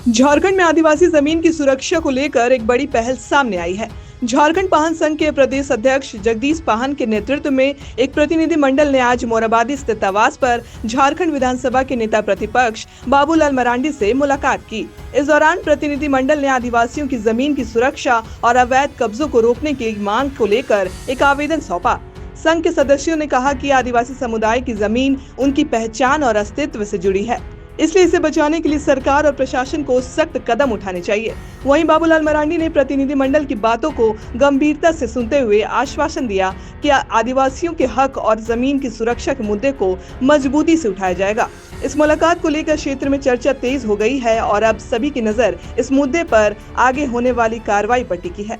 झारखंड में आदिवासी जमीन की सुरक्षा को लेकर एक बड़ी पहल सामने आई है। झारखंड पाहन संघ के प्रदेश अध्यक्ष जगदीश पाहन के नेतृत्व में एक प्रतिनिधि मंडल ने आज मोराबादी स्थित आवास पर झारखंड विधानसभा के नेता प्रतिपक्ष बाबूलाल मरांडी से मुलाकात की। इस दौरान प्रतिनिधि मंडल ने आदिवासियों की जमीन की सुरक्षा और अवैध कब्जों को रोकने की मांग को लेकर एक आवेदन सौंपा। संघ के सदस्यों ने कहा कि आदिवासी समुदाय की जमीन उनकी पहचान और अस्तित्व से जुड़ी है, इसलिए इसे बचाने के लिए सरकार और प्रशासन को सख्त कदम उठाने चाहिए। वहीं बाबूलाल मरांडी ने प्रतिनिधि मंडल की बातों को गंभीरता से सुनते हुए आश्वासन दिया कि आदिवासियों के हक और जमीन की सुरक्षा के मुद्दे को मजबूती से उठाया जाएगा। इस मुलाकात को लेकर क्षेत्र में चर्चा तेज हो गई है और अब सभी की नजर इस मुद्दे पर आगे होने वाली कार्रवाई पर टिकी है।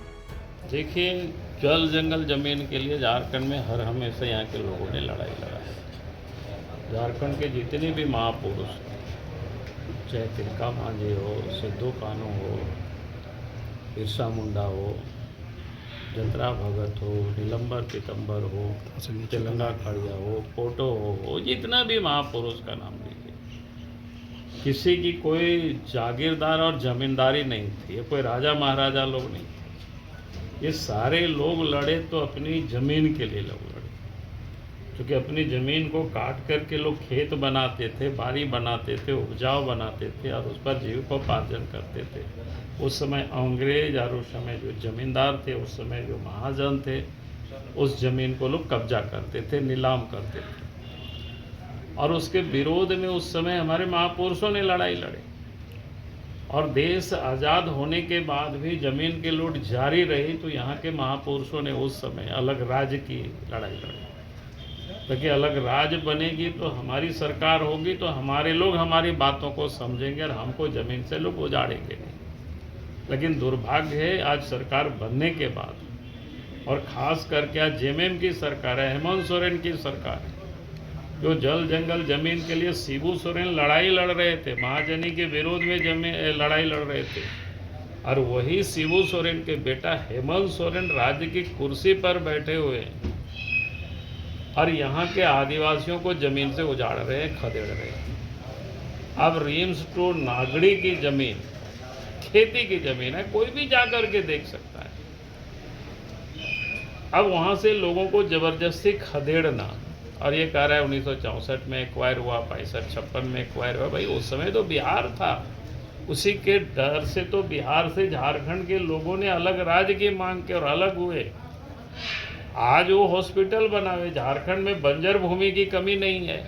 देखिए, जल जंगल जमीन के लिए झारखंड में हर हमेशा यहाँ के लोगों ने लड़ाई लड़ा है। झारखंड के जितने भी महापुरुष, चाहे तिलका मांझी हो, सिद्धू कान्हू हो, बिरसा मुंडा हो, जतरा भगत हो, नीलम्बर पीतम्बर हो, तेलंगा खड़िया हो, पोटो हो, जितना भी महापुरुष का नाम लीजिए, किसी की कोई जागीरदार और जमींदारी नहीं थी। ये कोई राजा महाराजा लोग नहीं थे। ये सारे लोग लड़े तो अपनी ज़मीन के लिए लोग लड़े, क्योंकि अपनी ज़मीन को काट करके लोग खेत बनाते थे, बाड़ी बनाते थे, उपजाऊ बनाते थे और उस पर जीविकोपार्जन करते थे। उस समय अंग्रेज और उस समय जो ज़मींदार थे, उस समय जो महाजन थे, उस ज़मीन को लोग कब्जा करते थे, नीलाम करते थे। और उसके विरोध में उस समय हमारे महापुरुषों ने लड़ाई लड़ी और देश आज़ाद होने के बाद भी ज़मीन की लूट जारी रही। तो यहाँ के महापुरुषों ने उस समय अलग राज्य की लड़ाई लड़ी, ताकि अलग राज्य बनेगी तो हमारी सरकार होगी, तो हमारे लोग हमारी बातों को समझेंगे और हमको ज़मीन से लोग उजाड़ेंगे नहीं। लेकिन दुर्भाग्य है, आज सरकार बनने के बाद और ख़ास करके आज जेएमएम की सरकार है, हेमंत सोरेन की सरकार है, जो जल जंगल जमीन के लिए शिबू सोरेन लड़ाई लड़ रहे थे, महाजनी के विरोध में लड़ाई लड़ रहे थे, और वही शिबू सोरेन के बेटा हेमंत सोरेन राज्य की कुर्सी पर बैठे हुए हैं और यहाँ के आदिवासियों को जमीन से उजाड़ रहे हैं, खदेड़ रहे हैं। अब रिम्स टू नागड़ी की जमीन खेती की जमीन है, कोई भी जाकर के देख सकता है। अब वहाँ से लोगों को जबरदस्ती खदेड़ना, और ये कह रहा है 1964 में एक्वायर हुआ, 65-56 में एक्वायर हुआ। भाई उस समय तो बिहार था, उसी के डर से तो बिहार से झारखंड के लोगों ने अलग राज्य की मांग की और अलग हुए। आज वो हॉस्पिटल बना हुए। झारखंड में बंजर भूमि की कमी नहीं है।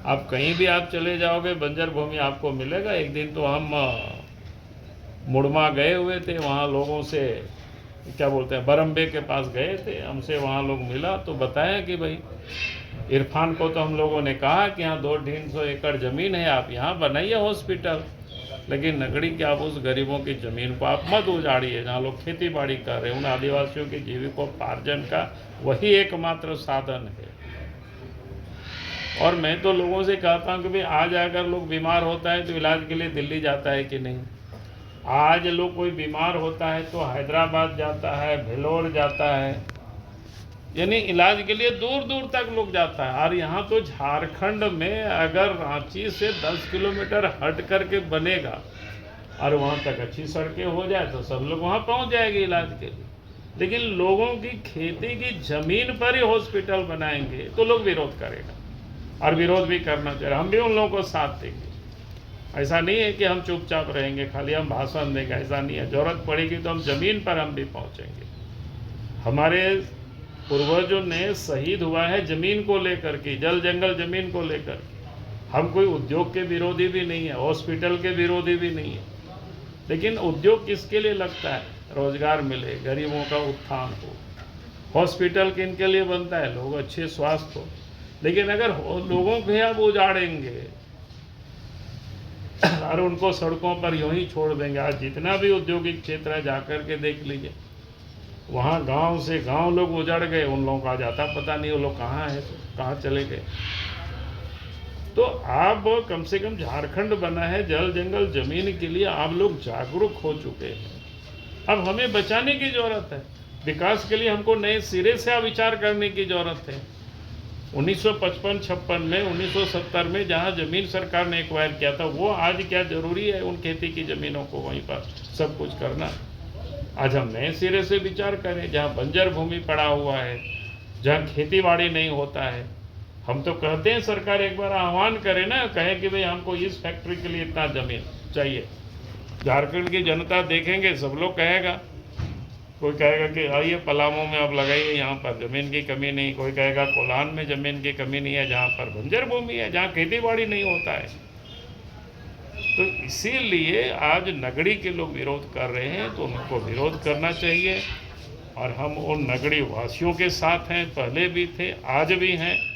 आप कहीं भी आप चले जाओगे बंजर भूमि आपको मिलेगा। एक दिन तो हम मुड़मा गए हुए थे, वहाँ लोगों से क्या बोलते हैं बरम्बे के पास गए थे, हमसे वहाँ लोग मिला तो बताया कि भाई इरफान को तो हम लोगों ने कहा कि यहाँ 200-300 एकड़ ज़मीन है, आप यहाँ बनाइए हॉस्पिटल, लेकिन नगड़ी के आप उस गरीबों की ज़मीन को आप मत उजाड़िए जहाँ लोग खेती बाड़ी कर रहे हैं। उन आदिवासियों के जीविकोपार्जन का वही एकमात्र साधन है। और मैं तो लोगों से कहता हूँ कि भाई आज अगर लोग बीमार होता है तो इलाज के लिए दिल्ली जाता है कि नहीं? आज लोग कोई बीमार होता है तो हैदराबाद जाता है, भेलोर जाता है, यानी इलाज के लिए दूर दूर तक लोग जाता है। और यहाँ तो झारखंड में अगर रांची से 10 किलोमीटर हट करके बनेगा और वहाँ तक अच्छी सड़कें हो जाए तो सब लोग वहाँ पहुँच जाएंगे इलाज के लिए। लेकिन लोगों की खेती की ज़मीन पर ही हॉस्पिटल बनाएंगे तो लोग विरोध करेगा, और विरोध भी करना चाहिए। हम भी उन लोगों को साथ देंगे। ऐसा नहीं है कि हम चुपचाप रहेंगे, खाली हम भाषण देंगे, ऐसा नहीं है। ज़रूरत पड़ेगी तो हम ज़मीन पर हम भी पहुँचेंगे। हमारे पूर्वजों ने शहीद हुआ है ज़मीन को लेकर के, जल जंगल ज़मीन को लेकर। हम कोई उद्योग के विरोधी भी नहीं है, हॉस्पिटल के विरोधी भी नहीं है, लेकिन उद्योग किसके लिए लगता है? रोजगार मिले, गरीबों का उत्थान हो। हॉस्पिटल किन के लिए बनता है? लोग अच्छे स्वास्थ्य हो। लेकिन अगर लोगों को आप उजाड़ेंगे और उनको सड़कों पर यूं ही छोड़ देंगे, आज जितना भी औद्योगिक क्षेत्र है जाकर के देख लीजिए, वहाँ गांव से गांव लोग उजड़ गए, उन लोगों का जाता पता नहीं वो लोग कहाँ हैं, कहाँ चले गए। तो आप कम से कम झारखंड बना है जल जंगल जमीन के लिए, आप लोग जागरूक हो चुके हैं। अब हमें बचाने की ज़रूरत है। विकास के लिए हमको नए सिरे से विचार करने की ज़रूरत है। 1955-56 में 1970 में जहाँ ज़मीन सरकार ने एक्वायर किया था, वो आज क्या ज़रूरी है उन खेती की ज़मीनों को वहीं पर सब कुछ करना? आज हम नए सिरे से विचार करें, जहाँ बंजर भूमि पड़ा हुआ है, जहाँ खेती बाड़ी नहीं होता है। हम तो कहते हैं सरकार एक बार आह्वान करे ना, कहे कि भाई हमको इस फैक्ट्री के लिए इतना ज़मीन चाहिए। झारखंड की जनता देखेंगे, सब लोग कहेगा, कोई कहेगा कि आइए पलामू में आप लगाइए, यहाँ पर ज़मीन की कमी नहीं। कोई कहेगा कोल्हान में ज़मीन की कमी नहीं है, जहाँ पर बंजर भूमि है, जहाँ खेती बाड़ी नहीं होता है। तो इसीलिए आज नगड़ी के लोग विरोध कर रहे हैं, तो उनको विरोध करना चाहिए। और हम उन नगड़ी वासियों के साथ हैं, पहले भी थे, आज भी हैं।